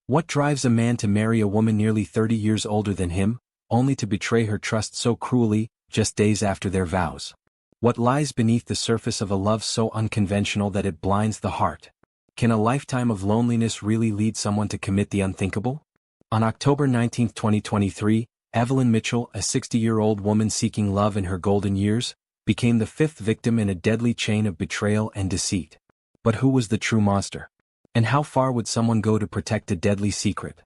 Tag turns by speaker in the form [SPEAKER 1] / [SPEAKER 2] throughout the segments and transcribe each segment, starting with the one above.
[SPEAKER 1] What drives a man to marry a woman nearly 30 years older than him, only to betray her trust so cruelly, just days after their vows? What lies beneath the surface of a love so unconventional that it blinds the heart? Can a lifetime of loneliness really lead someone to commit the unthinkable? On October 19, 2023, Evelyn Mitchell, a 60-year-old woman seeking love in her golden years, became the fifth victim in a deadly chain of betrayal and deceit. But who was the true monster? And how far would someone go to protect a deadly secret?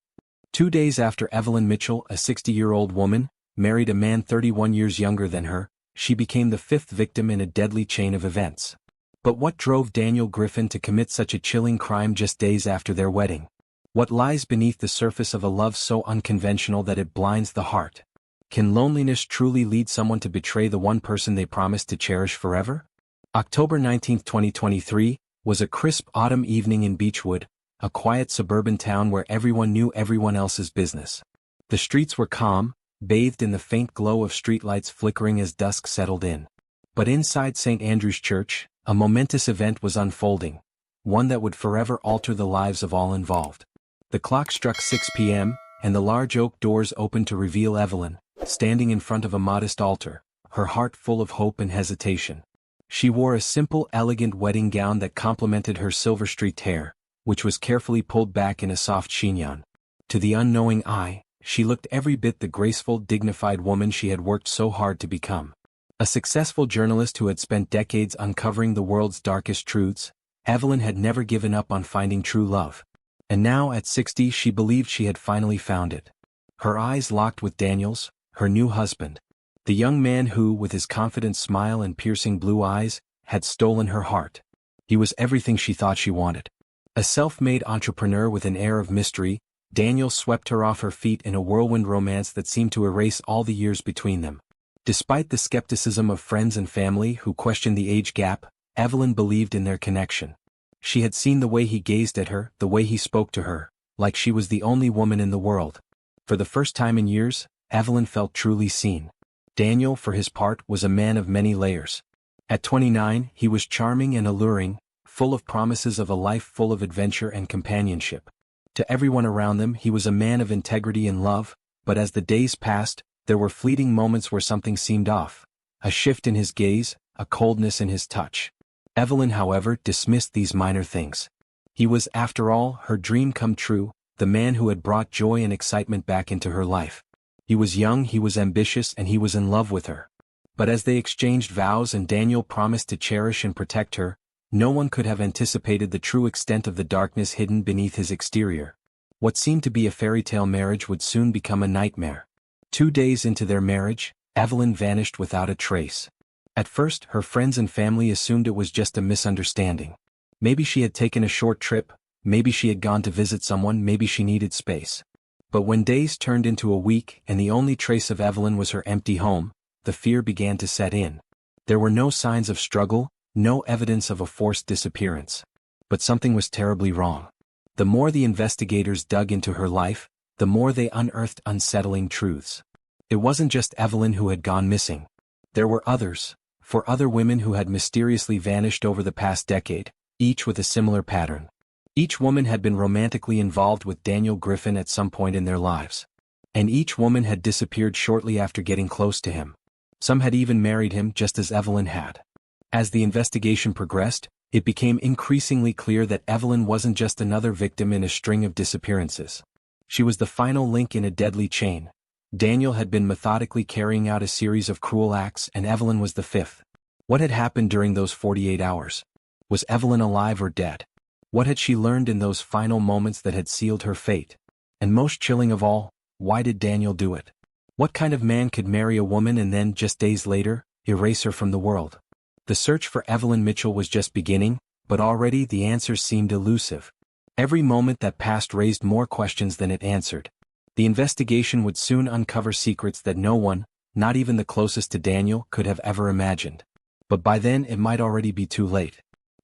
[SPEAKER 1] 2 days after Evelyn Mitchell, a 60-year-old woman, married a man 31 years younger than her, she became the fifth victim in a deadly chain of events. But what drove Daniel Griffin to commit such a chilling crime just days after their wedding? What lies beneath the surface of a love so unconventional that it blinds the heart? Can loneliness truly lead someone to betray the one person they promised to cherish forever? October 19, 2023, was a crisp autumn evening in Beechwood, a quiet suburban town where everyone knew everyone else's business. The streets were calm, bathed in the faint glow of streetlights flickering as dusk settled in. But inside St. Andrew's Church, a momentous event was unfolding, one that would forever alter the lives of all involved. The clock struck 6 p.m., and the large oak doors opened to reveal Evelyn, standing in front of a modest altar, her heart full of hope and hesitation. She wore a simple, elegant wedding gown that complemented her silver-streaked hair, which was carefully pulled back in a soft chignon. To the unknowing eye, she looked every bit the graceful, dignified woman she had worked so hard to become. A successful journalist who had spent decades uncovering the world's darkest truths, Evelyn had never given up on finding true love. And now at 60 she believed she had finally found it. Her eyes locked with Daniel's, her new husband. The young man who, with his confident smile and piercing blue eyes, had stolen her heart. He was everything she thought she wanted. A self-made entrepreneur with an air of mystery, Daniel swept her off her feet in a whirlwind romance that seemed to erase all the years between them. Despite the skepticism of friends and family who questioned the age gap, Evelyn believed in their connection. She had seen the way he gazed at her, the way he spoke to her, like she was the only woman in the world. For the first time in years, Evelyn felt truly seen. Daniel, for his part, was a man of many layers. At 29, he was charming and alluring, full of promises of a life full of adventure and companionship. To everyone around them, he was a man of integrity and love, but as the days passed, there were fleeting moments where something seemed off. A shift in his gaze, a coldness in his touch. Evelyn, however, dismissed these minor things. He was, after all, her dream come true, the man who had brought joy and excitement back into her life. He was young, he was ambitious, and he was in love with her. But as they exchanged vows and Daniel promised to cherish and protect her, no one could have anticipated the true extent of the darkness hidden beneath his exterior. What seemed to be a fairy tale marriage would soon become a nightmare. 2 days into their marriage, Evelyn vanished without a trace. At first, her friends and family assumed it was just a misunderstanding. Maybe she had taken a short trip, maybe she had gone to visit someone, maybe she needed space. But when days turned into a week and the only trace of Evelyn was her empty home, the fear began to set in. There were no signs of struggle, no evidence of a forced disappearance. But something was terribly wrong. The more the investigators dug into her life, the more they unearthed unsettling truths. It wasn't just Evelyn who had gone missing. There were others. 4 other women who had mysteriously vanished over the past decade, each with a similar pattern. Each woman had been romantically involved with Daniel Griffin at some point in their lives. And each woman had disappeared shortly after getting close to him. Some had even married him just as Evelyn had. As the investigation progressed, it became increasingly clear that Evelyn wasn't just another victim in a string of disappearances. She was the final link in a deadly chain. Daniel had been methodically carrying out a series of cruel acts and Evelyn was the fifth. What had happened during those 48 hours? Was Evelyn alive or dead? What had she learned in those final moments that had sealed her fate? And most chilling of all, why did Daniel do it? What kind of man could marry a woman and then, just days later, erase her from the world? The search for Evelyn Mitchell was just beginning, but already the answers seemed elusive. Every moment that passed raised more questions than it answered. The investigation would soon uncover secrets that no one, not even the closest to Daniel, could have ever imagined. But by then it might already be too late.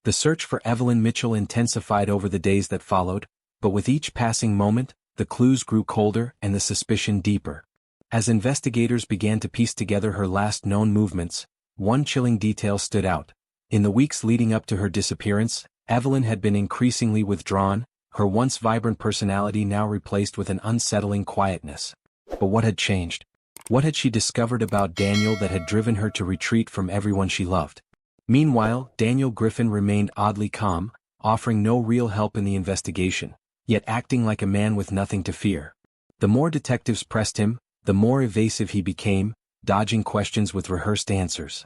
[SPEAKER 1] The search for Evelyn Mitchell intensified over the days that followed, but with each passing moment, the clues grew colder and the suspicion deeper. As investigators began to piece together her last known movements, one chilling detail stood out. In the weeks leading up to her disappearance, Evelyn had been increasingly withdrawn, her once vibrant personality now replaced with an unsettling quietness. But what had changed? What had she discovered about Daniel that had driven her to retreat from everyone she loved? Meanwhile, Daniel Griffin remained oddly calm, offering no real help in the investigation, yet acting like a man with nothing to fear. The more detectives pressed him, the more evasive he became, dodging questions with rehearsed answers.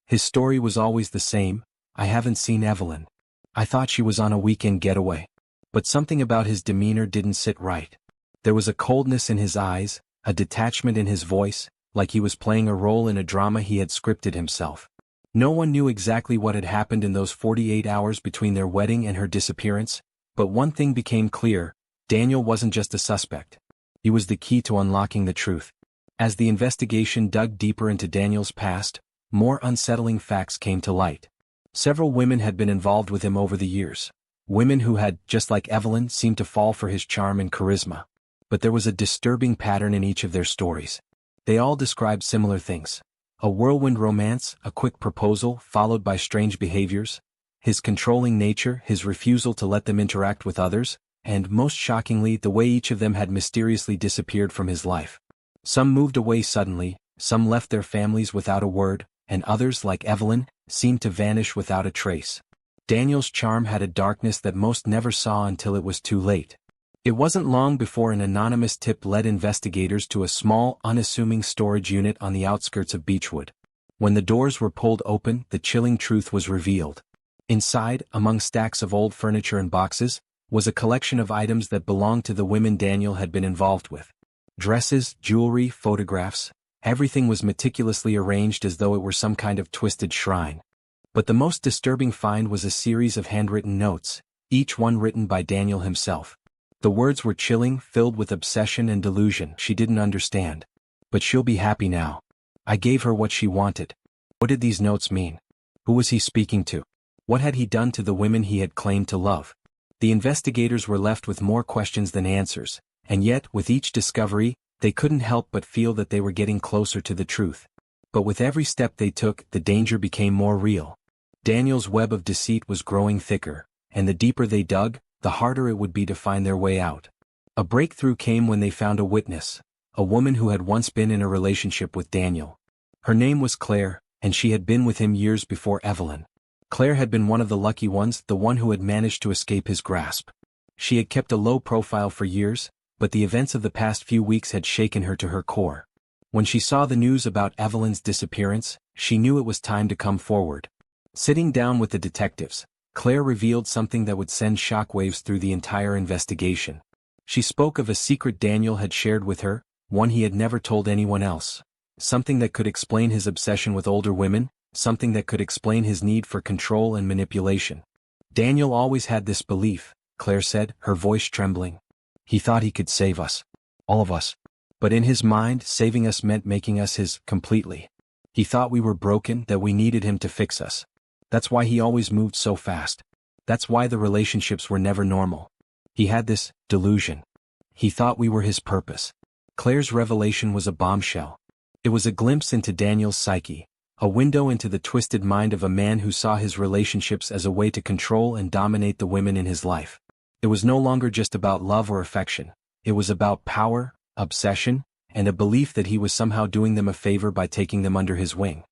[SPEAKER 1] His story was always the same: "I haven't seen Evelyn. I thought she was on a weekend getaway." But something about his demeanor didn't sit right. There was a coldness in his eyes, a detachment in his voice, like he was playing a role in a drama he had scripted himself. No one knew exactly what had happened in those 48 hours between their wedding and her disappearance, but one thing became clear: Daniel wasn't just a suspect. He was the key to unlocking the truth. As the investigation dug deeper into Daniel's past, more unsettling facts came to light. Several women had been involved with him over the years. Women who had, just like Evelyn, seemed to fall for his charm and charisma. But there was a disturbing pattern in each of their stories. They all described similar things: a whirlwind romance, a quick proposal followed by strange behaviors, his controlling nature, his refusal to let them interact with others, and, most shockingly, the way each of them had mysteriously disappeared from his life. Some moved away suddenly, some left their families without a word, and others, like Evelyn, seemed to vanish without a trace. Daniel's charm had a darkness that most never saw until it was too late. It wasn't long before an anonymous tip led investigators to a small, unassuming storage unit on the outskirts of Beechwood. When the doors were pulled open, the chilling truth was revealed. Inside, among stacks of old furniture and boxes, was a collection of items that belonged to the women Daniel had been involved with. Dresses, jewelry, photographs, everything was meticulously arranged as though it were some kind of twisted shrine. But the most disturbing find was a series of handwritten notes, each one written by Daniel himself. The words were chilling, filled with obsession and delusion. "She didn't understand. But she'll be happy now. I gave her what she wanted." What did these notes mean? Who was he speaking to? What had he done to the women he had claimed to love? The investigators were left with more questions than answers, and yet, with each discovery, they couldn't help but feel that they were getting closer to the truth. But with every step they took, the danger became more real. Daniel's web of deceit was growing thicker, and the deeper they dug, the harder it would be to find their way out. A breakthrough came when they found a witness, a woman who had once been in a relationship with Daniel. Her name was Claire, and she had been with him years before Evelyn. Claire had been one of the lucky ones, the one who had managed to escape his grasp. She had kept a low profile for years, but the events of the past few weeks had shaken her to her core. When she saw the news about Evelyn's disappearance, she knew it was time to come forward. Sitting down with the detectives, Claire revealed something that would send shockwaves through the entire investigation. She spoke of a secret Daniel had shared with her, one he had never told anyone else. Something that could explain his obsession with older women, something that could explain his need for control and manipulation. "Daniel always had this belief," Claire said, her voice trembling. "He thought he could save us. All of us. But in his mind, saving us meant making us his completely. He thought we were broken, that we needed him to fix us. That's why he always moved so fast. That's why the relationships were never normal. He had this delusion. He thought we were his purpose." Claire's revelation was a bombshell. It was a glimpse into Daniel's psyche, a window into the twisted mind of a man who saw his relationships as a way to control and dominate the women in his life. It was no longer just about love or affection. It was about power, obsession, and a belief that he was somehow doing them a favor by taking them under his wing.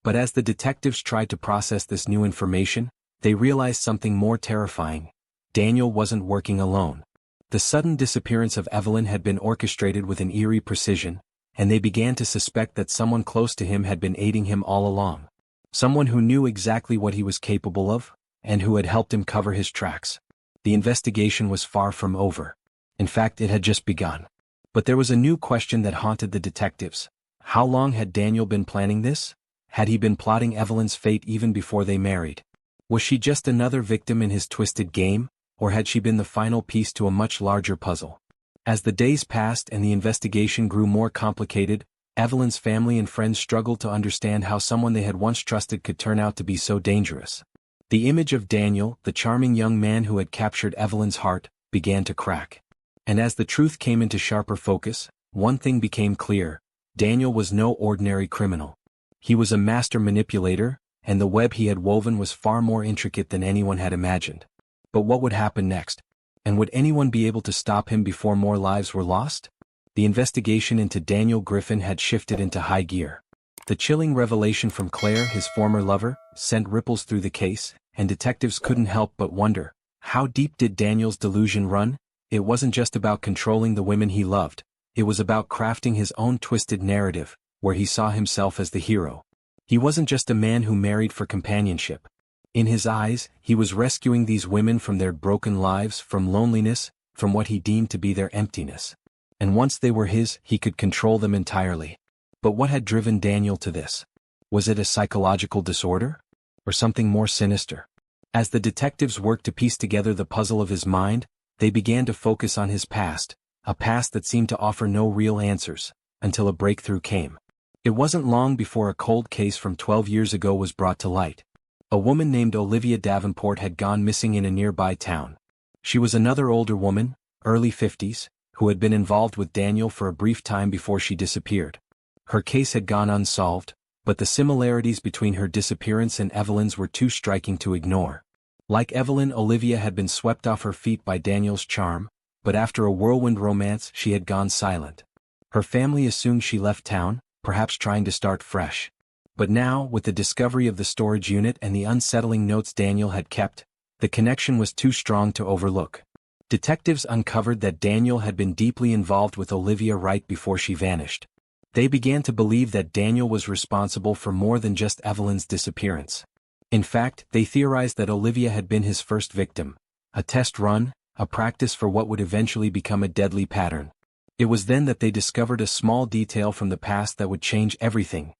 [SPEAKER 1] But as the detectives tried to process this new information, they realized something more terrifying. Daniel wasn't working alone. The sudden disappearance of Evelyn had been orchestrated with an eerie precision, and they began to suspect that someone close to him had been aiding him all along. Someone who knew exactly what he was capable of, and who had helped him cover his tracks. The investigation was far from over. In fact, it had just begun. But there was a new question that haunted the detectives. How long had Daniel been planning this? Had he been plotting Evelyn's fate even before they married? Was she just another victim in his twisted game, or had she been the final piece to a much larger puzzle? As the days passed and the investigation grew more complicated, Evelyn's family and friends struggled to understand how someone they had once trusted could turn out to be so dangerous. The image of Daniel, the charming young man who had captured Evelyn's heart, began to crack. And as the truth came into sharper focus, one thing became clear: Daniel was no ordinary criminal. He was a master manipulator, and the web he had woven was far more intricate than anyone had imagined. But what would happen next? And would anyone be able to stop him before more lives were lost? The investigation into Daniel Griffin had shifted into high gear. The chilling revelation from Claire, his former lover, sent ripples through the case, and detectives couldn't help but wonder, how deep did Daniel's delusion run? It wasn't just about controlling the women he loved, it was about crafting his own twisted narrative, where he saw himself as the hero. He wasn't just a man who married for companionship. In his eyes, he was rescuing these women from their broken lives, from loneliness, from what he deemed to be their emptiness. And once they were his, he could control them entirely. But what had driven Daniel to this? Was it a psychological disorder? Or something more sinister? As the detectives worked to piece together the puzzle of his mind, they began to focus on his past, a past that seemed to offer no real answers, until a breakthrough came. It wasn't long before a cold case from 12 years ago was brought to light. A woman named Olivia Davenport had gone missing in a nearby town. She was another older woman, early 50s, who had been involved with Daniel for a brief time before she disappeared. Her case had gone unsolved, but the similarities between her disappearance and Evelyn's were too striking to ignore. Like Evelyn, Olivia had been swept off her feet by Daniel's charm, but after a whirlwind romance she had gone silent. Her family assumed she left town, perhaps trying to start fresh. But now, with the discovery of the storage unit and the unsettling notes Daniel had kept, the connection was too strong to overlook. Detectives uncovered that Daniel had been deeply involved with Olivia right before she vanished. They began to believe that Daniel was responsible for more than just Evelyn's disappearance. In fact, they theorized that Olivia had been his first victim, a test run, a practice for what would eventually become a deadly pattern. It was then that they discovered a small detail from the past that would change everything: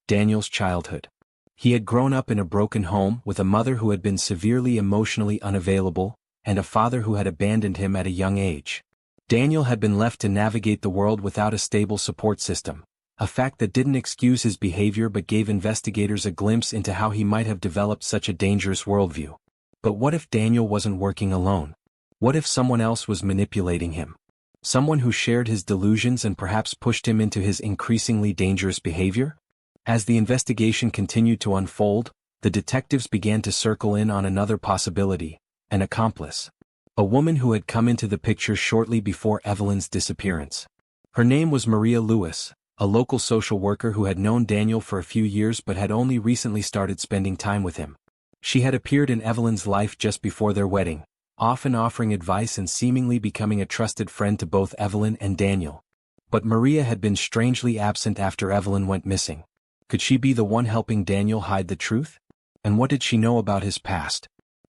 [SPEAKER 1] Daniel's childhood. He had grown up in a broken home with a mother who had been severely emotionally unavailable, and a father who had abandoned him at a young age. Daniel had been left to navigate the world without a stable support system, a fact that didn't excuse his behavior but gave investigators a glimpse into how he might have developed such a dangerous worldview. But what if Daniel wasn't working alone? What if someone else was manipulating him? Someone who shared his delusions and perhaps pushed him into his increasingly dangerous behavior? As the investigation continued to unfold, the detectives began to circle in on another possibility: an accomplice. A woman who had come into the picture shortly before Evelyn's disappearance. Her name was Maria Lewis, a local social worker who had known Daniel for a few years but had only recently started spending time with him. She had appeared in Evelyn's life just before their wedding, often offering advice and seemingly becoming a trusted friend to both Evelyn and Daniel. But Maria had been strangely absent after Evelyn went missing. Could she be the one helping Daniel hide the truth? And what did she know about his past?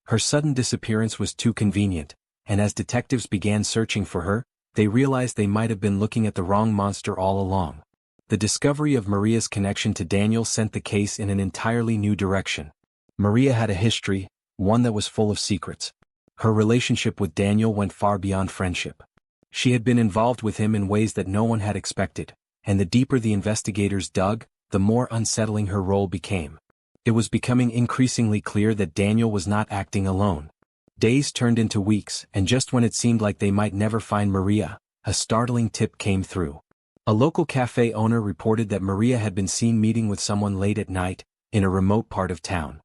[SPEAKER 1] Her sudden disappearance was too convenient, and as detectives began searching for her, they realized they might have been looking at the wrong monster all along. The discovery of Maria's connection to Daniel sent the case in an entirely new direction. Maria had a history, one that was full of secrets. Her relationship with Daniel went far beyond friendship. She had been involved with him in ways that no one had expected, and the deeper the investigators dug, the more unsettling her role became. It was becoming increasingly clear that Daniel was not acting alone. Days turned into weeks, and just when it seemed like they might never find Maria, a startling tip came through. A local cafe owner reported that Maria had been seen meeting with someone late at night, in a remote part of town.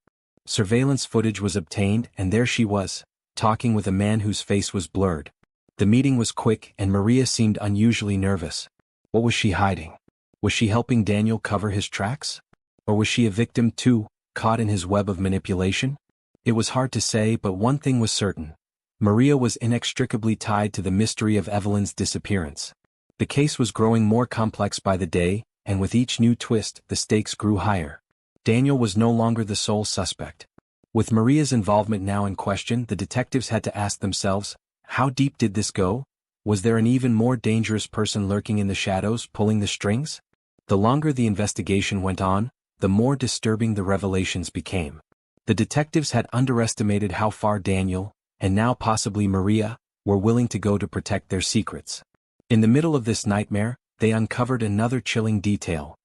[SPEAKER 1] Surveillance footage was obtained, and there she was, talking with a man whose face was blurred. The meeting was quick, and Maria seemed unusually nervous. What was she hiding? Was she helping Daniel cover his tracks? Or was she a victim too, caught in his web of manipulation? It was hard to say, but one thing was certain. Maria was inextricably tied to the mystery of Evelyn's disappearance. The case was growing more complex by the day, and with each new twist, the stakes grew higher. Daniel was no longer the sole suspect. With Maria's involvement now in question, the detectives had to ask themselves, how deep did this go? Was there an even more dangerous person lurking in the shadows, pulling the strings? The longer the investigation went on, the more disturbing the revelations became. The detectives had underestimated how far Daniel, and now possibly Maria, were willing to go to protect their secrets. In the middle of this nightmare, they uncovered another chilling detail.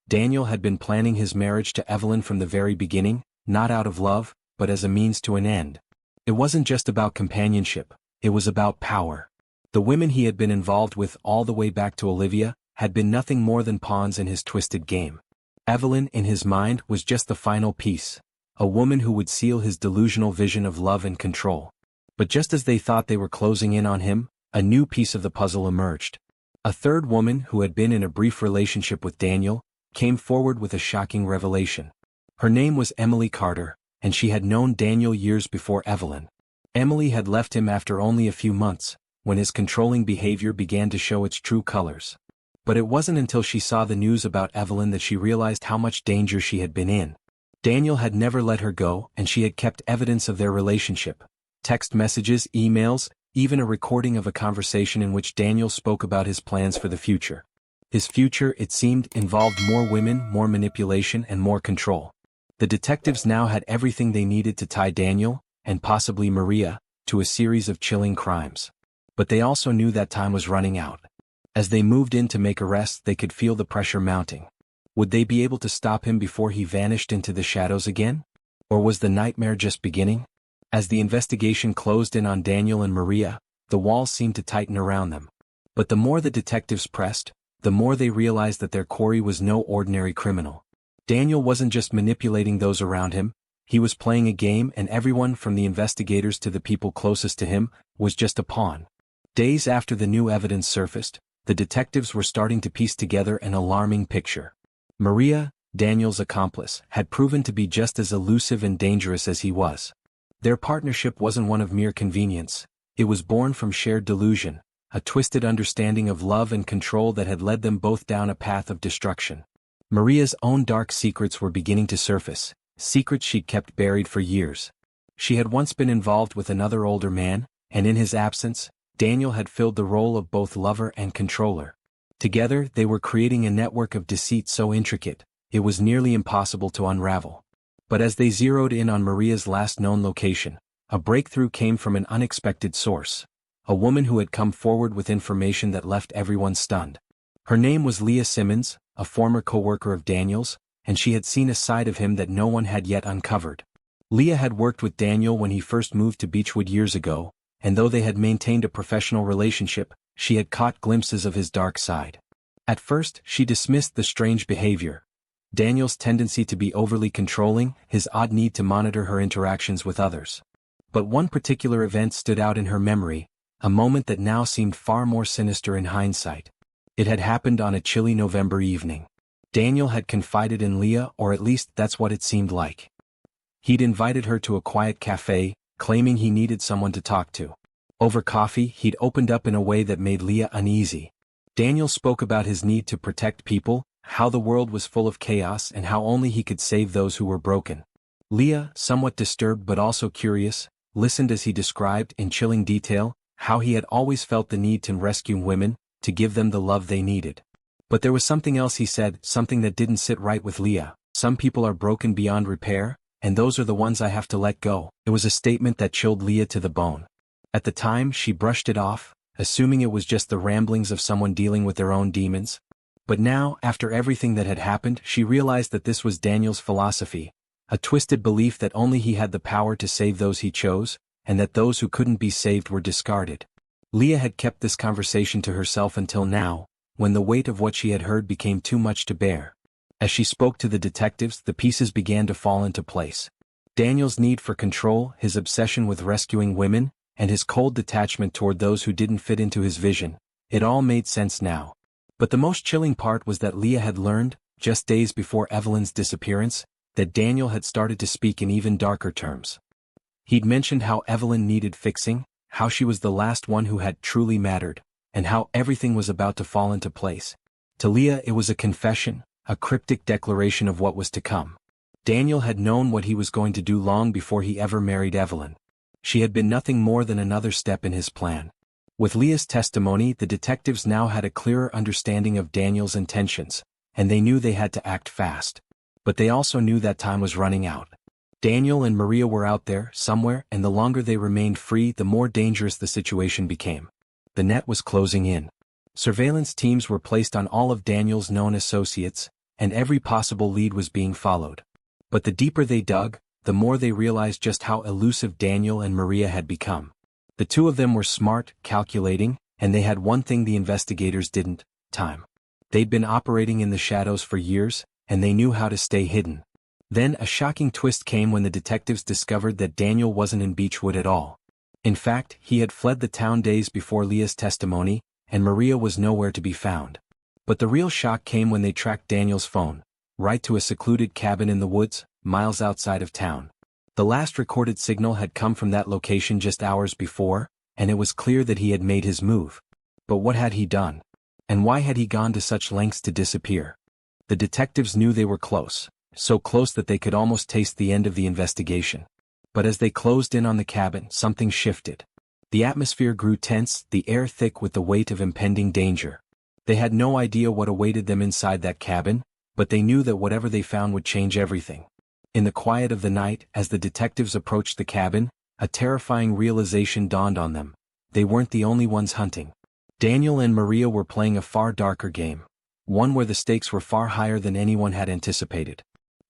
[SPEAKER 1] Daniel had been planning his marriage to Evelyn from the very beginning, not out of love, but as a means to an end. It wasn't just about companionship, it was about power. The women he had been involved with all the way back to Olivia had been nothing more than pawns in his twisted game. Evelyn, in his mind, was just the final piece, a woman who would seal his delusional vision of love and control. But just as they thought they were closing in on him, a new piece of the puzzle emerged. A third woman who had been in a brief relationship with Daniel came forward with a shocking revelation. Her name was Emily Carter, and she had known Daniel years before Evelyn. Emily had left him after only a few months, when his controlling behavior began to show its true colors. But it wasn't until she saw the news about Evelyn that she realized how much danger she had been in. Daniel had never let her go, and she had kept evidence of their relationship. Text messages, emails, even a recording of a conversation in which Daniel spoke about his plans for the future. His future, it seemed, involved more women, more manipulation, and more control. The detectives now had everything they needed to tie Daniel, and possibly Maria, to a series of chilling crimes. But they also knew that time was running out. As they moved in to make arrests, they could feel the pressure mounting. Would they be able to stop him before he vanished into the shadows again? Or was the nightmare just beginning? As the investigation closed in on Daniel and Maria, the walls seemed to tighten around them. But the more the detectives pressed, the more they realized that their quarry was no ordinary criminal. Daniel wasn't just manipulating those around him, he was playing a game, and everyone from the investigators to the people closest to him was just a pawn. Days after the new evidence surfaced, the detectives were starting to piece together an alarming picture. Maria, Daniel's accomplice, had proven to be just as elusive and dangerous as he was. Their partnership wasn't one of mere convenience, it was born from shared delusion, a twisted understanding of love and control that had led them both down a path of destruction. Maria's own dark secrets were beginning to surface, secrets she'd kept buried for years. She had once been involved with another older man, and in his absence, Daniel had filled the role of both lover and controller. Together, they were creating a network of deceit so intricate, it was nearly impossible to unravel. But as they zeroed in on Maria's last known location, a breakthrough came from an unexpected source. A woman who had come forward with information that left everyone stunned. Her name was Leah Simmons, a former co-worker of Daniel's, and she had seen a side of him that no one had yet uncovered. Leah had worked with Daniel when he first moved to Beechwood years ago, and though they had maintained a professional relationship, she had caught glimpses of his dark side. At first, she dismissed the strange behavior. Daniel's tendency to be overly controlling, his odd need to monitor her interactions with others. But one particular event stood out in her memory, a moment that now seemed far more sinister in hindsight. It had happened on a chilly November evening. Daniel had confided in Leah, or at least that's what it seemed like. He'd invited her to a quiet cafe, claiming he needed someone to talk to. Over coffee, he'd opened up in a way that made Leah uneasy. Daniel spoke about his need to protect people, how the world was full of chaos, and how only he could save those who were broken. Leah, somewhat disturbed but also curious, listened as he described in chilling detail how he had always felt the need to rescue women, to give them the love they needed. But there was something else he said, something that didn't sit right with Leah. Some people are broken beyond repair, and those are the ones I have to let go. It was a statement that chilled Leah to the bone. At the time, she brushed it off, assuming it was just the ramblings of someone dealing with their own demons. But now, after everything that had happened, she realized that this was Daniel's philosophy, a twisted belief that only he had the power to save those he chose, and that those who couldn't be saved were discarded. Leah had kept this conversation to herself until now, when the weight of what she had heard became too much to bear. As she spoke to the detectives, the pieces began to fall into place. Daniel's need for control, his obsession with rescuing women, and his cold detachment toward those who didn't fit into his vision, it all made sense now. But the most chilling part was that Leah had learned, just days before Evelyn's disappearance, that Daniel had started to speak in even darker terms. He'd mentioned how Evelyn needed fixing, how she was the last one who had truly mattered, and how everything was about to fall into place. To Leah it was a confession, a cryptic declaration of what was to come. Daniel had known what he was going to do long before he ever married Evelyn. She had been nothing more than another step in his plan. With Leah's testimony, the detectives now had a clearer understanding of Daniel's intentions, and they knew they had to act fast. But they also knew that time was running out. Daniel and Maria were out there, somewhere, and the longer they remained free, the more dangerous the situation became. The net was closing in. Surveillance teams were placed on all of Daniel's known associates, and every possible lead was being followed. But the deeper they dug, the more they realized just how elusive Daniel and Maria had become. The two of them were smart, calculating, and they had one thing the investigators didn't: time. They'd been operating in the shadows for years, and they knew how to stay hidden. Then a shocking twist came when the detectives discovered that Daniel wasn't in Beechwood at all. In fact, he had fled the town days before Leah's testimony, and Maria was nowhere to be found. But the real shock came when they tracked Daniel's phone, right to a secluded cabin in the woods, miles outside of town. The last recorded signal had come from that location just hours before, and it was clear that he had made his move. But what had he done? And why had he gone to such lengths to disappear? The detectives knew they were close, so close that they could almost taste the end of the investigation. But as they closed in on the cabin, something shifted. The atmosphere grew tense, the air thick with the weight of impending danger. They had no idea what awaited them inside that cabin, but they knew that whatever they found would change everything. In the quiet of the night, as the detectives approached the cabin, a terrifying realization dawned on them. They weren't the only ones hunting. Daniel and Maria were playing a far darker game, one where the stakes were far higher than anyone had anticipated.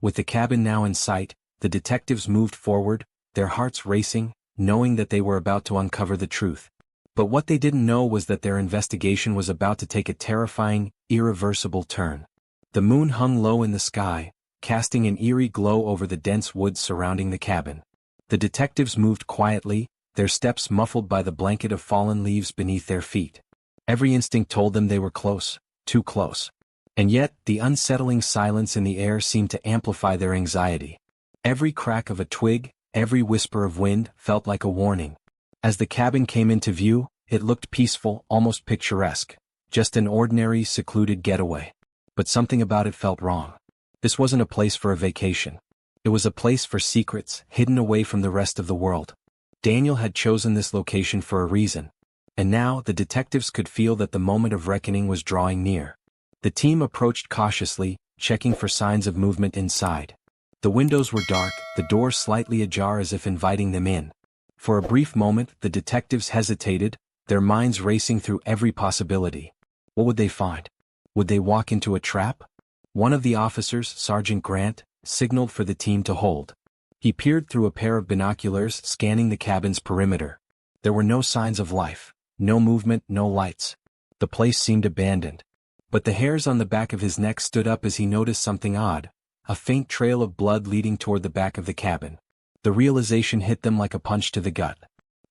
[SPEAKER 1] With the cabin now in sight, the detectives moved forward, their hearts racing, knowing that they were about to uncover the truth. But what they didn't know was that their investigation was about to take a terrifying, irreversible turn. The moon hung low in the sky, casting an eerie glow over the dense woods surrounding the cabin. The detectives moved quietly, their steps muffled by the blanket of fallen leaves beneath their feet. Every instinct told them they were close, too close. And yet, the unsettling silence in the air seemed to amplify their anxiety. Every crack of a twig, every whisper of wind, felt like a warning. As the cabin came into view, it looked peaceful, almost picturesque. Just an ordinary, secluded getaway. But something about it felt wrong. This wasn't a place for a vacation. It was a place for secrets, hidden away from the rest of the world. Daniel had chosen this location for a reason. And now, the detectives could feel that the moment of reckoning was drawing near. The team approached cautiously, checking for signs of movement inside. The windows were dark, the door slightly ajar as if inviting them in. For a brief moment, the detectives hesitated, their minds racing through every possibility. What would they find? Would they walk into a trap? One of the officers, Sergeant Grant, signaled for the team to hold. He peered through a pair of binoculars, scanning the cabin's perimeter. There were no signs of life, no movement, no lights. The place seemed abandoned. But the hairs on the back of his neck stood up as he noticed something odd, a faint trail of blood leading toward the back of the cabin. The realization hit them like a punch to the gut.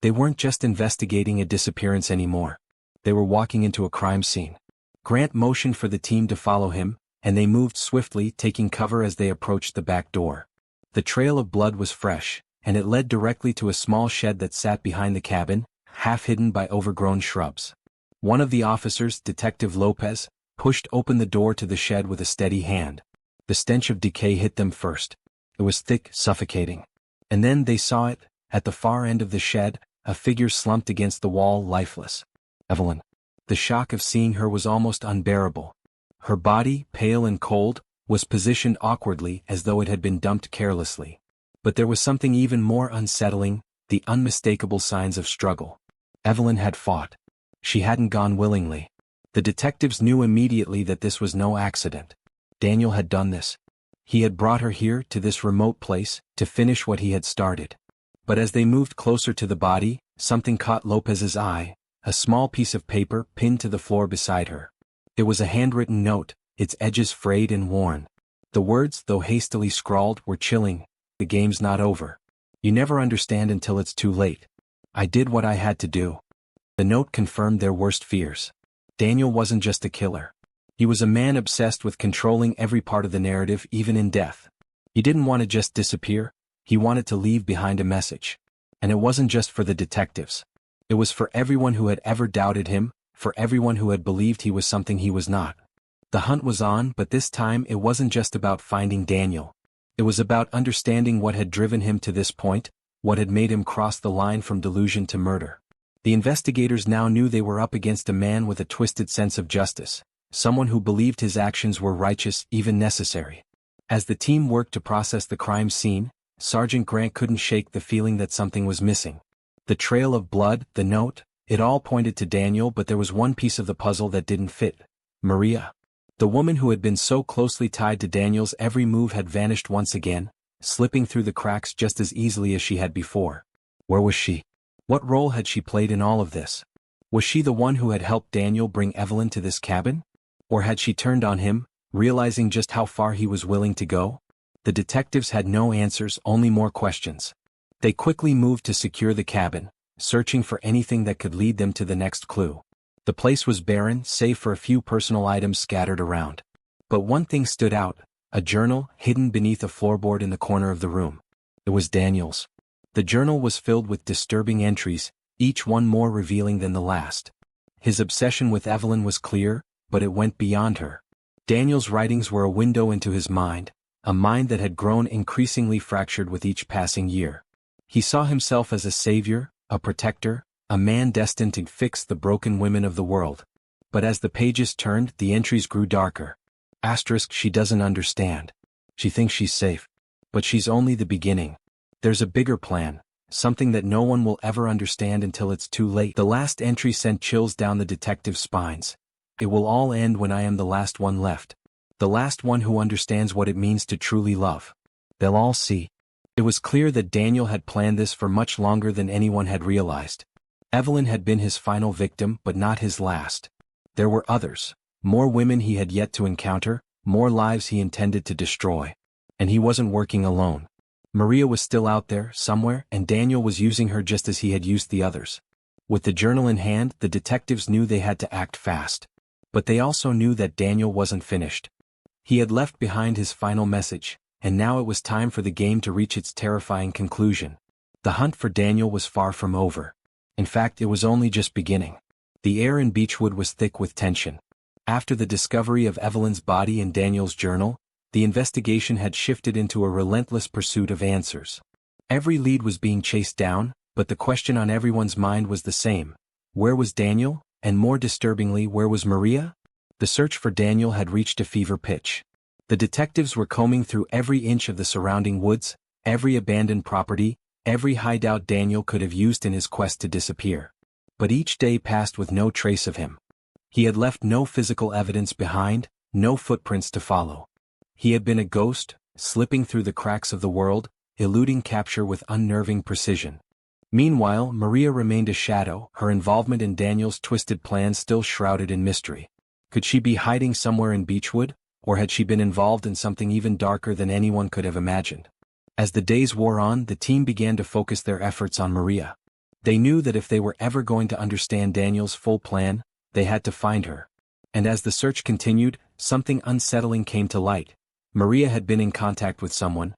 [SPEAKER 1] They weren't just investigating a disappearance anymore. They were walking into a crime scene. Grant motioned for the team to follow him, and they moved swiftly, taking cover as they approached the back door. The trail of blood was fresh, and it led directly to a small shed that sat behind the cabin, half hidden by overgrown shrubs. One of the officers, Detective Lopez, pushed open the door to the shed with a steady hand. The stench of decay hit them first. It was thick, suffocating. And then they saw it, at the far end of the shed, a figure slumped against the wall, lifeless. Evelyn. The shock of seeing her was almost unbearable. Her body, pale and cold, was positioned awkwardly as though it had been dumped carelessly. But there was something even more unsettling, the unmistakable signs of struggle. Evelyn had fought. She hadn't gone willingly. The detectives knew immediately that this was no accident. Daniel had done this. He had brought her here, to this remote place, to finish what he had started. But as they moved closer to the body, something caught Lopez's eye, a small piece of paper pinned to the floor beside her. It was a handwritten note, its edges frayed and worn. The words, though hastily scrawled, were chilling. The game's not over. You never understand until it's too late. I did what I had to do. The note confirmed their worst fears. Daniel wasn't just a killer. He was a man obsessed with controlling every part of the narrative, even in death. He didn't want to just disappear, he wanted to leave behind a message. And it wasn't just for the detectives. It was for everyone who had ever doubted him, for everyone who had believed he was something he was not. The hunt was on, but this time it wasn't just about finding Daniel. It was about understanding what had driven him to this point, what had made him cross the line from delusion to murder. The investigators now knew they were up against a man with a twisted sense of justice, someone who believed his actions were righteous, even necessary. As the team worked to process the crime scene, Sergeant Grant couldn't shake the feeling that something was missing. The trail of blood, the note, it all pointed to Daniel, but there was one piece of the puzzle that didn't fit. Maria. The woman who had been so closely tied to Daniel's every move had vanished once again, slipping through the cracks just as easily as she had before. Where was she? What role had she played in all of this? Was she the one who had helped Daniel bring Evelyn to this cabin? Or had she turned on him, realizing just how far he was willing to go? The detectives had no answers, only more questions. They quickly moved to secure the cabin, searching for anything that could lead them to the next clue. The place was barren, save for a few personal items scattered around. But one thing stood out, a journal hidden beneath a floorboard in the corner of the room. It was Daniel's. The journal was filled with disturbing entries, each one more revealing than the last. His obsession with Evelyn was clear, but it went beyond her. Daniel's writings were a window into his mind, a mind that had grown increasingly fractured with each passing year. He saw himself as a savior, a protector, a man destined to fix the broken women of the world. But as the pages turned, the entries grew darker. She doesn't understand. She thinks she's safe. But she's only the beginning. There's a bigger plan, something that no one will ever understand until it's too late. The last entry sent chills down the detective's spines. It will all end when I am the last one left. The last one who understands what it means to truly love. They'll all see. It was clear that Daniel had planned this for much longer than anyone had realized. Evelyn had been his final victim, but not his last. There were others, more women he had yet to encounter, more lives he intended to destroy. And he wasn't working alone. Maria was still out there, somewhere, and Daniel was using her just as he had used the others. With the journal in hand, the detectives knew they had to act fast. But they also knew that Daniel wasn't finished. He had left behind his final message, and now it was time for the game to reach its terrifying conclusion. The hunt for Daniel was far from over. In fact, it was only just beginning. The air in Beechwood was thick with tension. After the discovery of Evelyn's body in Daniel's journal, the investigation had shifted into a relentless pursuit of answers. Every lead was being chased down, but the question on everyone's mind was the same. Where was Daniel? And more disturbingly, where was Maria? The search for Daniel had reached a fever pitch. The detectives were combing through every inch of the surrounding woods, every abandoned property, every hideout Daniel could have used in his quest to disappear. But each day passed with no trace of him. He had left no physical evidence behind, no footprints to follow. He had been a ghost, slipping through the cracks of the world, eluding capture with unnerving precision. Meanwhile, Maria remained a shadow, her involvement in Daniel's twisted plan still shrouded in mystery. Could she be hiding somewhere in Beechwood, or had she been involved in something even darker than anyone could have imagined? As the days wore on, the team began to focus their efforts on Maria. They knew that if they were ever going to understand Daniel's full plan, they had to find her. And as the search continued, something unsettling came to light. Maria had been in contact with someone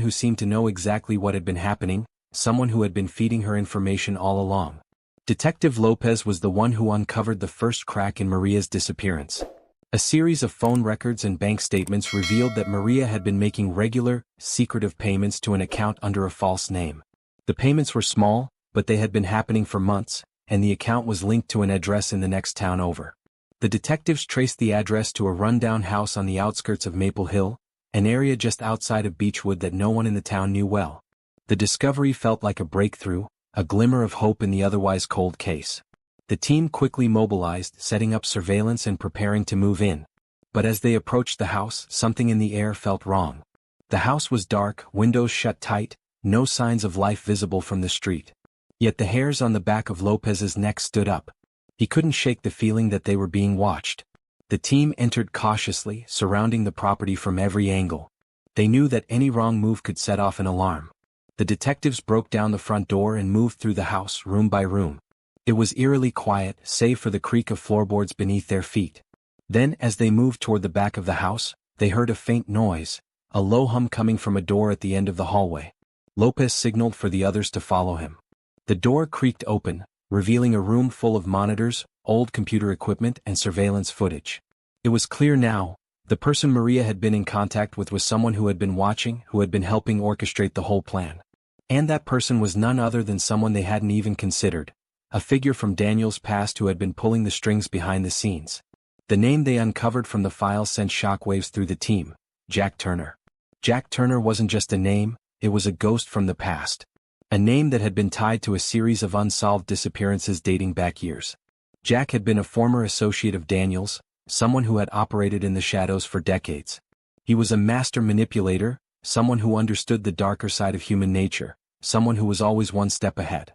[SPEAKER 1] who seemed to know exactly what had been happening, someone who had been feeding her information all along. Detective Lopez was the one who uncovered the first crack in Maria's disappearance. A series of phone records and bank statements revealed that Maria had been making regular, secretive payments to an account under a false name. The payments were small, but they had been happening for months, and the account was linked to an address in the next town over. The detectives traced the address to a rundown house on the outskirts of Maple Hill, an area just outside of Beechwood that no one in the town knew well. The discovery felt like a breakthrough, a glimmer of hope in the otherwise cold case. The team quickly mobilized, setting up surveillance and preparing to move in. But as they approached the house, something in the air felt wrong. The house was dark, windows shut tight, no signs of life visible from the street. Yet the hairs on the back of Lopez's neck stood up. He couldn't shake the feeling that they were being watched. The team entered cautiously, surrounding the property from every angle. They knew that any wrong move could set off an alarm. The detectives broke down the front door and moved through the house, room by room. It was eerily quiet, save for the creak of floorboards beneath their feet. Then, as they moved toward the back of the house, they heard a faint noise, a low hum coming from a door at the end of the hallway. Lopez signaled for the others to follow him. The door creaked open, revealing a room full of monitors, old computer equipment, and surveillance footage. It was clear now, the person Maria had been in contact with was someone who had been watching, who had been helping orchestrate the whole plan. And that person was none other than someone they hadn't even considered, a figure from Daniel's past who had been pulling the strings behind the scenes. The name they uncovered from the files sent shockwaves through the team: Jack Turner. Jack Turner wasn't just a name, it was a ghost from the past. A name that had been tied to a series of unsolved disappearances dating back years. Jack had been a former associate of Daniel's, someone who had operated in the shadows for decades. He was a master manipulator, someone who understood the darker side of human nature, someone who was always one step ahead.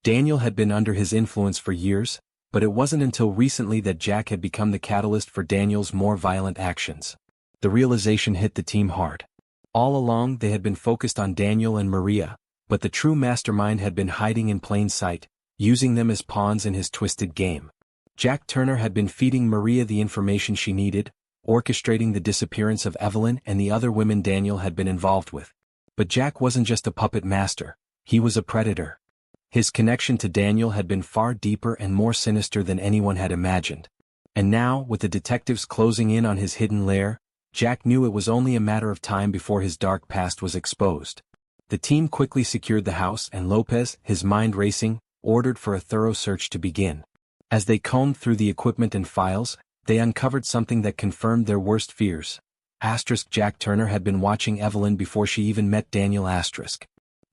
[SPEAKER 1] Daniel had been under his influence for years, but it wasn't until recently that Jack had become the catalyst for Daniel's more violent actions. The realization hit the team hard. All along they had been focused on Daniel and Maria, But the true mastermind had been hiding in plain sight, using them as pawns in his twisted game. Jack Turner had been feeding Maria the information she needed, orchestrating the disappearance of Evelyn and the other women Daniel had been involved with. But Jack wasn't just a puppet master, he was a predator. His connection to Daniel had been far deeper and more sinister than anyone had imagined. And now, with the detectives closing in on his hidden lair, Jack knew it was only a matter of time before his dark past was exposed. The team quickly secured the house and Lopez, his mind racing, ordered for a thorough search to begin. As they combed through the equipment and files, they uncovered something that confirmed their worst fears. Jack Turner had been watching Evelyn before she even met Daniel.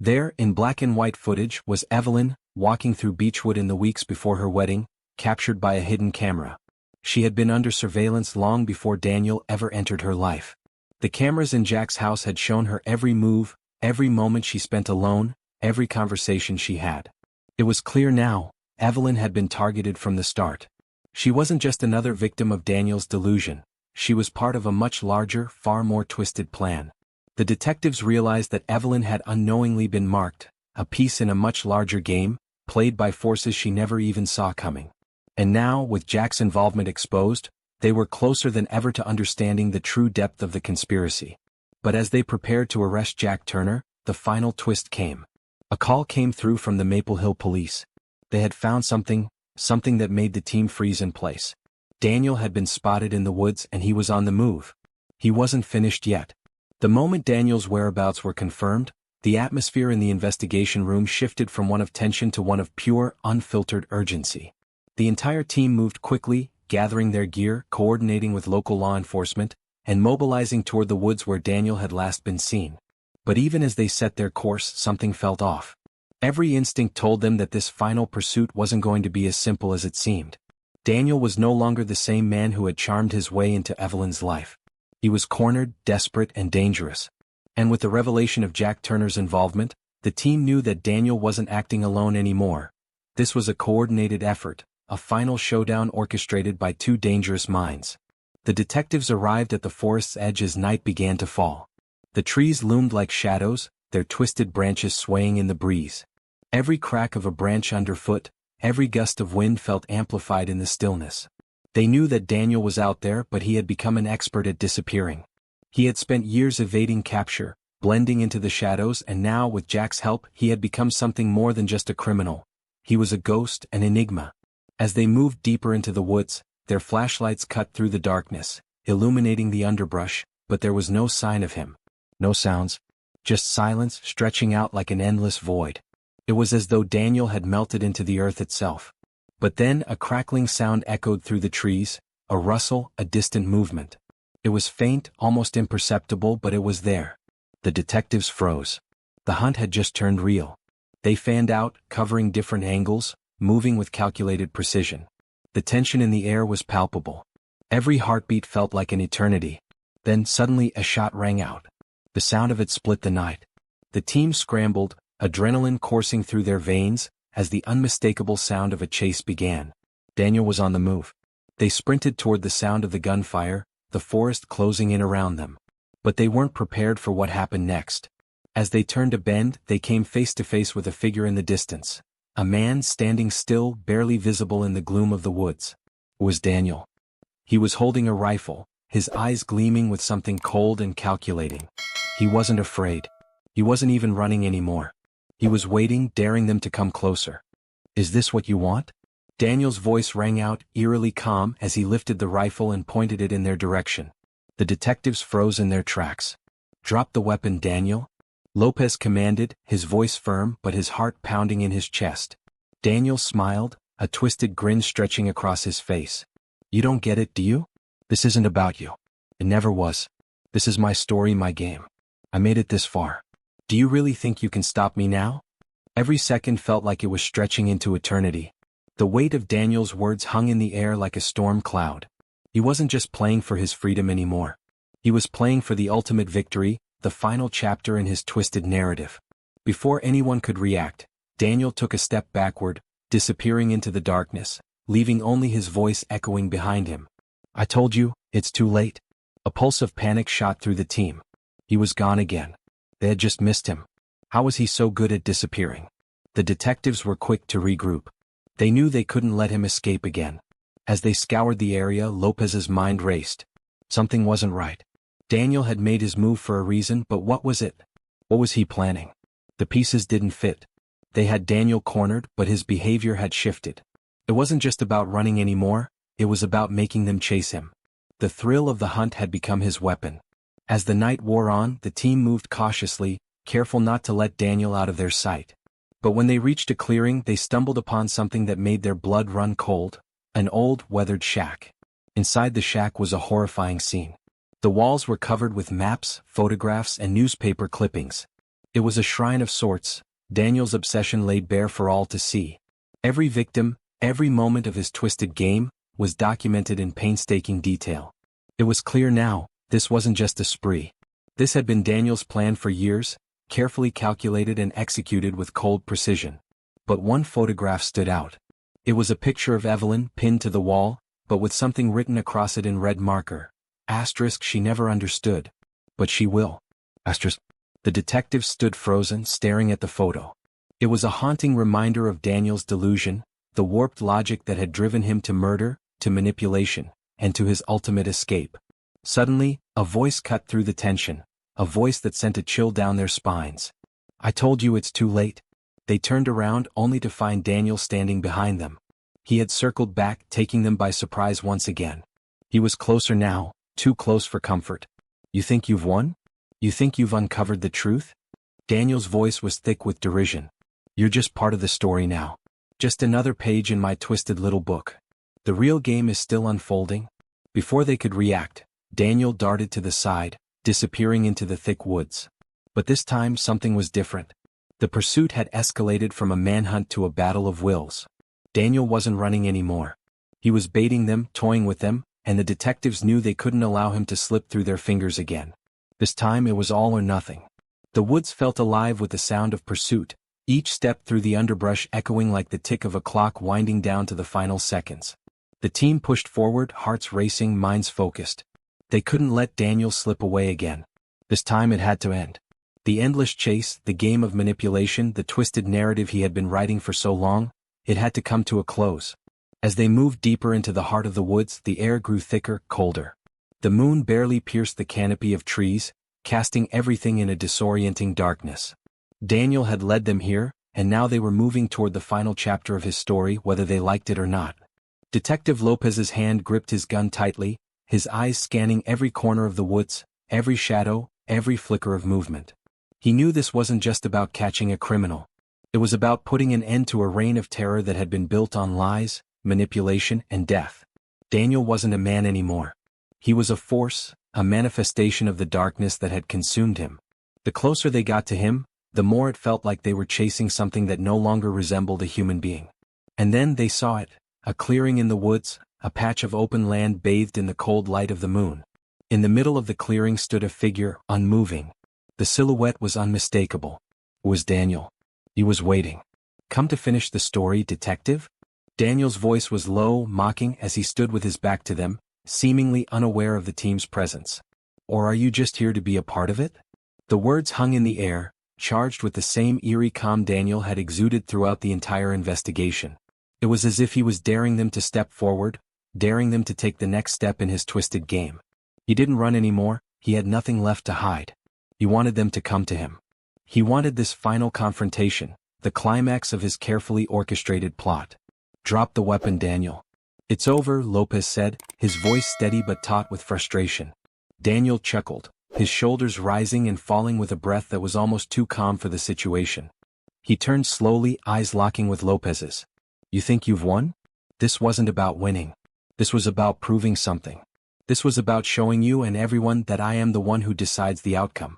[SPEAKER 1] There, in black and white footage, was Evelyn, walking through Beechwood in the weeks before her wedding, captured by a hidden camera. She had been under surveillance long before Daniel ever entered her life. The cameras in Jack's house had shown her every move, every moment she spent alone, every conversation she had. It was clear now, Evelyn had been targeted from the start. She wasn't just another victim of Daniel's delusion, she was part of a much larger, far more twisted plan. The detectives realized that Evelyn had unknowingly been marked, a piece in a much larger game, played by forces she never even saw coming. And now, with Jack's involvement exposed, they were closer than ever to understanding the true depth of the conspiracy. But as they prepared to arrest Jack Turner, the final twist came. A call came through from the Maple Hill police. They had found something that made the team freeze in place. Daniel had been spotted in the woods and he was on the move. He wasn't finished yet. The moment Daniel's whereabouts were confirmed, the atmosphere in the investigation room shifted from one of tension to one of pure, unfiltered urgency. The entire team moved quickly, gathering their gear, coordinating with local law enforcement, and mobilizing toward the woods where Daniel had last been seen. But even as they set their course, something felt off. Every instinct told them that this final pursuit wasn't going to be as simple as it seemed. Daniel was no longer the same man who had charmed his way into Evelyn's life. He was cornered, desperate, and dangerous. And with the revelation of Jack Turner's involvement, the team knew that Daniel wasn't acting alone anymore. This was a coordinated effort, a final showdown orchestrated by two dangerous minds. The detectives arrived at the forest's edge as night began to fall. The trees loomed like shadows, their twisted branches swaying in the breeze. Every crack of a branch underfoot, every gust of wind felt amplified in the stillness. They knew that Daniel was out there, but he had become an expert at disappearing. He had spent years evading capture, blending into the shadows, and now, with Jack's help, he had become something more than just a criminal. He was a ghost, an enigma. As they moved deeper into the woods, their flashlights cut through the darkness, illuminating the underbrush, but there was no sign of him. No sounds. Just silence stretching out like an endless void. It was as though Daniel had melted into the earth itself. But then a crackling sound echoed through the trees, a rustle, a distant movement. It was faint, almost imperceptible, but it was there. The detectives froze. The hunt had just turned real. They fanned out, covering different angles, moving with calculated precision. The tension in the air was palpable. Every heartbeat felt like an eternity. Then suddenly a shot rang out. The sound of it split the night. The team scrambled, adrenaline coursing through their veins, as the unmistakable sound of a chase began. Daniel was on the move. They sprinted toward the sound of the gunfire, the forest closing in around them. But they weren't prepared for what happened next. As they turned a bend, they came face to face with a figure in the distance. A man standing still, barely visible in the gloom of the woods. It was Daniel. He was holding a rifle, his eyes gleaming with something cold and calculating. He wasn't afraid. He wasn't even running anymore. He was waiting, daring them to come closer. "Is this what you want?" Daniel's voice rang out, eerily calm, as he lifted the rifle and pointed it in their direction. The detectives froze in their tracks. "Drop the weapon, Daniel," Lopez commanded, his voice firm but his heart pounding in his chest. Daniel smiled, a twisted grin stretching across his face. "You don't get it, do you? This isn't about you. It never was. This is my story, my game. I made it this far. Do you really think you can stop me now?" Every second felt like it was stretching into eternity. The weight of Daniel's words hung in the air like a storm cloud. He wasn't just playing for his freedom anymore. He was playing for the ultimate victory, the final chapter in his twisted narrative. Before anyone could react, Daniel took a step backward, disappearing into the darkness, leaving only his voice echoing behind him. "I told you, it's too late." A pulse of panic shot through the team. He was gone again. They had just missed him. How was he so good at disappearing? The detectives were quick to regroup. They knew they couldn't let him escape again. As they scoured the area, Lopez's mind raced. Something wasn't right. Daniel had made his move for a reason, but what was it? What was he planning? The pieces didn't fit. They had Daniel cornered, but his behavior had shifted. It wasn't just about running anymore, it was about making them chase him. The thrill of the hunt had become his weapon. As the night wore on, the team moved cautiously, careful not to let Daniel out of their sight. But when they reached a clearing, they stumbled upon something that made their blood run cold: an old, weathered shack. Inside the shack was a horrifying scene. The walls were covered with maps, photographs, and newspaper clippings. It was a shrine of sorts, Daniel's obsession laid bare for all to see. Every victim, every moment of his twisted game, was documented in painstaking detail. It was clear now, this wasn't just a spree. This had been Daniel's plan for years, carefully calculated and executed with cold precision. But one photograph stood out. It was a picture of Evelyn pinned to the wall, but with something written across it in red marker. Asterisk she never understood. But she will. Asterisk. The detective stood frozen, staring at the photo. It was a haunting reminder of Daniel's delusion, the warped logic that had driven him to murder, to manipulation, and to his ultimate escape. Suddenly, a voice cut through the tension, a voice that sent a chill down their spines. "I told you it's too late." They turned around only to find Daniel standing behind them. He had circled back, taking them by surprise once again. He was closer now, too close for comfort. "You think you've won? You think you've uncovered the truth?" Daniel's voice was thick with derision. "You're just part of the story now. Just another page in my twisted little book. The real game is still unfolding." Before they could react, Daniel darted to the side, disappearing into the thick woods. But this time something was different. The pursuit had escalated from a manhunt to a battle of wills. Daniel wasn't running anymore. He was baiting them, toying with them, and the detectives knew they couldn't allow him to slip through their fingers again. This time it was all or nothing. The woods felt alive with the sound of pursuit, each step through the underbrush echoing like the tick of a clock winding down to the final seconds. The team pushed forward, hearts racing, minds focused. They couldn't let Daniel slip away again. This time it had to end. The endless chase, the game of manipulation, the twisted narrative he had been writing for so long, it had to come to a close. As they moved deeper into the heart of the woods, the air grew thicker, colder. The moon barely pierced the canopy of trees, casting everything in a disorienting darkness. Daniel had led them here, and now they were moving toward the final chapter of his story, whether they liked it or not. Detective Lopez's hand gripped his gun tightly, his eyes scanning every corner of the woods, every shadow, every flicker of movement. He knew this wasn't just about catching a criminal. It was about putting an end to a reign of terror that had been built on lies, manipulation, and death. Daniel wasn't a man anymore. He was a force, a manifestation of the darkness that had consumed him. The closer they got to him, the more it felt like they were chasing something that no longer resembled a human being. And then they saw it, a clearing in the woods, a patch of open land bathed in the cold light of the moon. In the middle of the clearing stood a figure, unmoving. The silhouette was unmistakable. It was Daniel. He was waiting. "Come to finish the story, detective?" Daniel's voice was low, mocking as he stood with his back to them, seemingly unaware of the team's presence. "Or are you just here to be a part of it?" The words hung in the air, charged with the same eerie calm Daniel had exuded throughout the entire investigation. It was as if he was daring them to step forward, daring them to take the next step in his twisted game. He didn't run anymore, he had nothing left to hide. He wanted them to come to him. He wanted this final confrontation, the climax of his carefully orchestrated plot. "Drop the weapon, Daniel." "It's over," Lopez said, his voice steady but taut with frustration. Daniel chuckled, his shoulders rising and falling with a breath that was almost too calm for the situation. He turned slowly, eyes locking with Lopez's. "You think you've won?" "This wasn't about winning. This was about proving something. This was about showing you and everyone that I am the one who decides the outcome.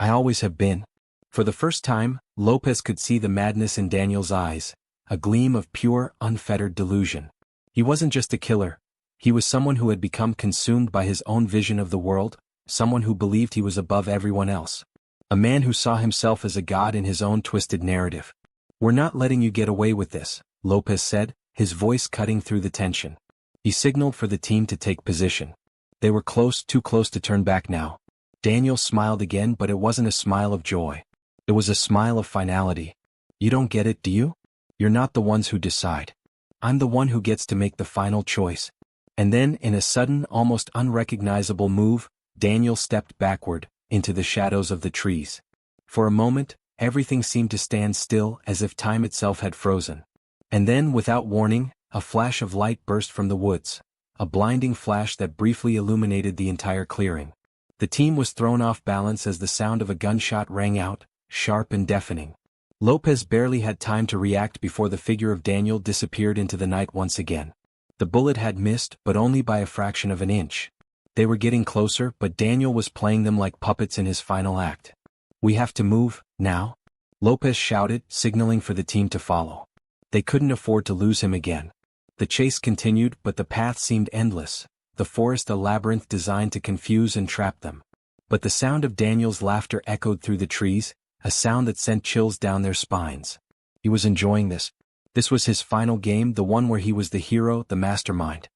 [SPEAKER 1] I always have been." For the first time, Lopez could see the madness in Daniel's eyes, a gleam of pure, unfettered delusion. He wasn't just a killer. He was someone who had become consumed by his own vision of the world, someone who believed he was above everyone else. A man who saw himself as a god in his own twisted narrative. "We're not letting you get away with this," Lopez said, his voice cutting through the tension. He signaled for the team to take position. They were close, too close to turn back now. Daniel smiled again, but it wasn't a smile of joy. It was a smile of finality. You don't get it, do you? You're not the ones who decide. I'm the one who gets to make the final choice. And then, in a sudden, almost unrecognizable move, Daniel stepped backward, into the shadows of the trees. For a moment, everything seemed to stand still as if time itself had frozen. And then, without warning, a flash of light burst from the woods. A blinding flash that briefly illuminated the entire clearing. The team was thrown off balance as the sound of a gunshot rang out, sharp and deafening. Lopez barely had time to react before the figure of Daniel disappeared into the night once again. The bullet had missed, but only by a fraction of an inch. They were getting closer, but Daniel was playing them like puppets in his final act. We have to move, now? Lopez shouted, signaling for the team to follow. They couldn't afford to lose him again. The chase continued, but the path seemed endless, the forest a labyrinth designed to confuse and trap them. But the sound of Daniel's laughter echoed through the trees, a sound that sent chills down their spines. He was enjoying this. This was his final game, the one where he was the hero, the mastermind.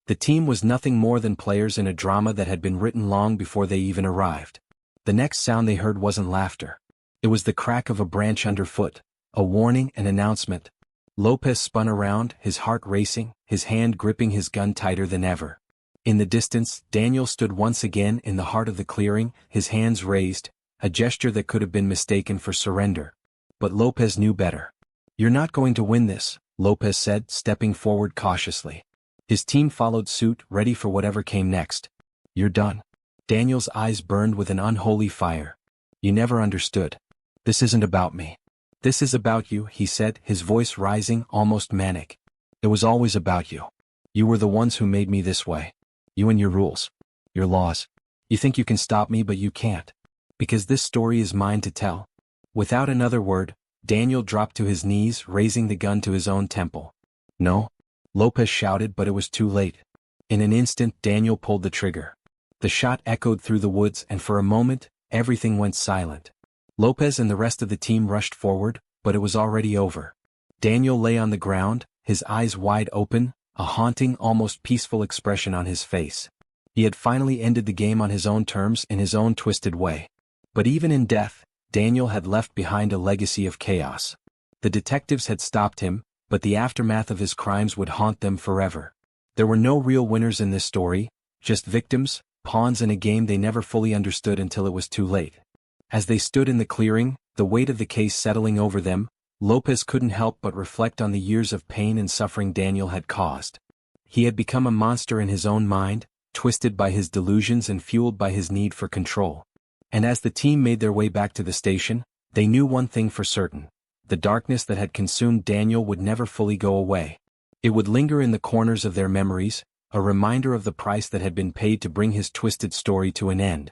[SPEAKER 1] The team was nothing more than players in a drama that had been written long before they even arrived. The next sound they heard wasn't laughter. It was the crack of a branch underfoot, a warning, an announcement. Lopez spun around, his heart racing, his hand gripping his gun tighter than ever. In the distance, Daniel stood once again in the heart of the clearing, his hands raised, a gesture that could have been mistaken for surrender. But Lopez knew better. You're not going to win this, Lopez said, stepping forward cautiously. His team followed suit, ready for whatever came next. You're done. Daniel's eyes burned with an unholy fire. You never understood. This isn't about me. This is about you, he said, his voice rising, almost manic. It was always about you. You were the ones who made me this way. You and your rules. Your laws. You think you can stop me, but you can't. Because this story is mine to tell. Without another word, Daniel dropped to his knees, raising the gun to his own temple. No? Lopez shouted, but it was too late. In an instant, Daniel pulled the trigger. The shot echoed through the woods, and for a moment, everything went silent. Lopez and the rest of the team rushed forward, but it was already over. Daniel lay on the ground, his eyes wide open, a haunting, almost peaceful expression on his face. He had finally ended the game on his own terms, in his own twisted way. But even in death, Daniel had left behind a legacy of chaos. The detectives had stopped him, but the aftermath of his crimes would haunt them forever. There were no real winners in this story, just victims, pawns in a game they never fully understood until it was too late. As they stood in the clearing, the weight of the case settling over them, Lopez couldn't help but reflect on the years of pain and suffering Daniel had caused. He had become a monster in his own mind, twisted by his delusions and fueled by his need for control. And as the team made their way back to the station, they knew one thing for certain. The darkness that had consumed Daniel would never fully go away. It would linger in the corners of their memories, a reminder of the price that had been paid to bring his twisted story to an end.